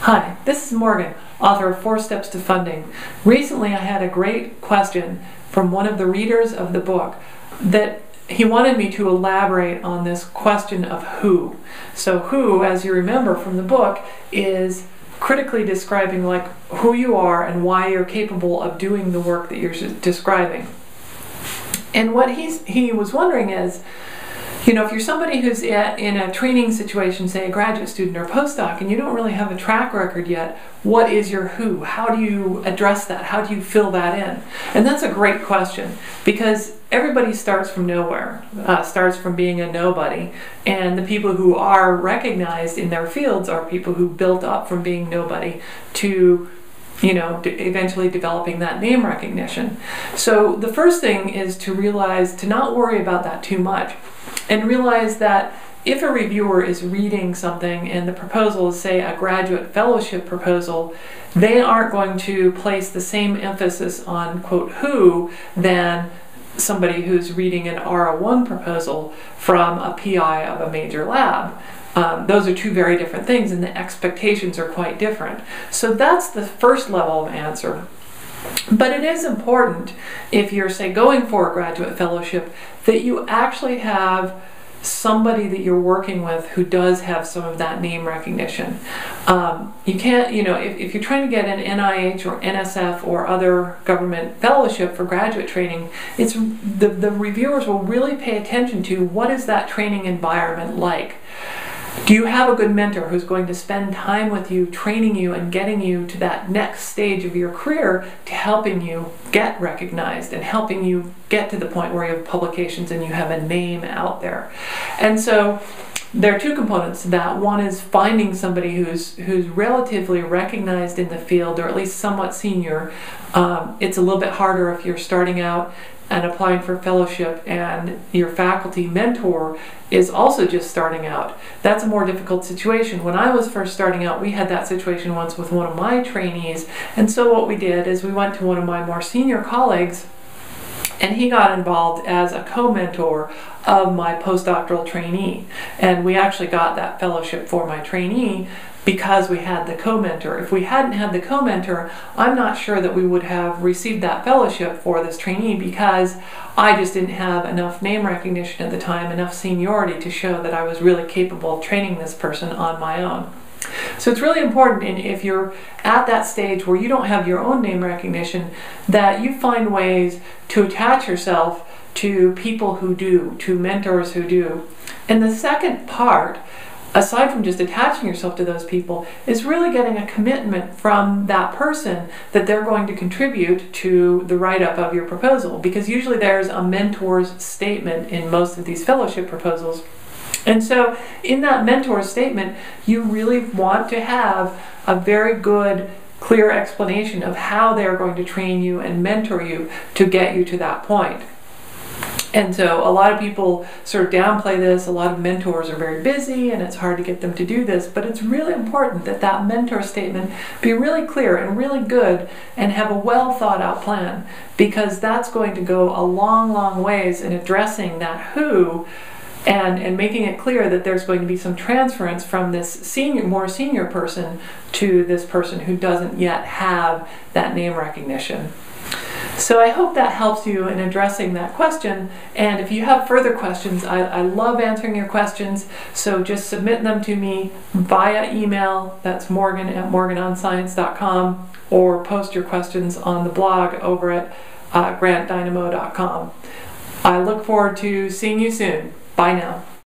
Hi, this is Morgan, author of 4 Steps to Funding. Recently I had a great question from one of the readers of the book that he wanted me to elaborate on this question of who. So who, as you remember from the book, is critically describing like who you are and why you're capable of doing the work that you're describing. And what he was wondering is, you know, if you're somebody who's in a training situation, say a graduate student or postdoc, and you don't really have a track record yet, what is your who? How do you address that? How do you fill that in? And that's a great question, because everybody starts from nowhere, starts from being a nobody, and the people who are recognized in their fields are people who built up from being nobody to, you know, eventually developing that name recognition. So the first thing is to realize, to not worry about that too much, and realize that if a reviewer is reading something and the proposal is, say, a graduate fellowship proposal, they aren't going to place the same emphasis on, quote, who than somebody who's reading an R01 proposal from a PI of a major lab. Those are two very different things, and the expectations are quite different. So that's the first level of answer. But it is important, if you're, say, going for a graduate fellowship, that you actually have somebody that you're working with who does have some of that name recognition. You can't, you know, if you're trying to get an NIH or NSF or other government fellowship for graduate training, it's the reviewers will really pay attention to what is that training environment like. Do you have a good mentor who's going to spend time with you, training you and getting you to that next stage of your career, to helping you get recognized and helping you get to the point where you have publications and you have a name out there? And so there are two components to that. One is finding somebody who's relatively recognized in the field, or at least somewhat senior. It's a little bit harder if you're starting out and applying for fellowship and your faculty mentor is also just starting out. That's a more difficult situation. When I was first starting out, we had that situation once with one of my trainees, and so what we did is we went to one of my more senior colleagues, and he got involved as a co-mentor of my postdoctoral trainee, and we actually got that fellowship for my trainee because we had the co-mentor. If we hadn't had the co-mentor, I'm not sure that we would have received that fellowship for this trainee, because I just didn't have enough name recognition at the time, enough seniority to show that I was really capable of training this person on my own. So it's really important, and if you're at that stage where you don't have your own name recognition, that you find ways to attach yourself to people who do, to mentors who do. And the second part, aside from just attaching yourself to those people, is really getting a commitment from that person that they're going to contribute to the write-up of your proposal, because usually there's a mentor's statement in most of these fellowship proposals. And so in that mentor's statement, you really want to have a very good, clear explanation of how they're going to train you and mentor you to get you to that point. And so a lot of people sort of downplay this. A lot of mentors are very busy and it's hard to get them to do this, but it's really important that that mentor statement be really clear and really good and have a well thought out plan, because that's going to go a long, long ways in addressing that who and making it clear that there's going to be some transference from this more senior person to this person who doesn't yet have that name recognition. So I hope that helps you in addressing that question, and if you have further questions, I love answering your questions, so just submit them to me via email. That's morgan@morganonscience.com, or post your questions on the blog over at grantdynamo.com. I look forward to seeing you soon. Bye now.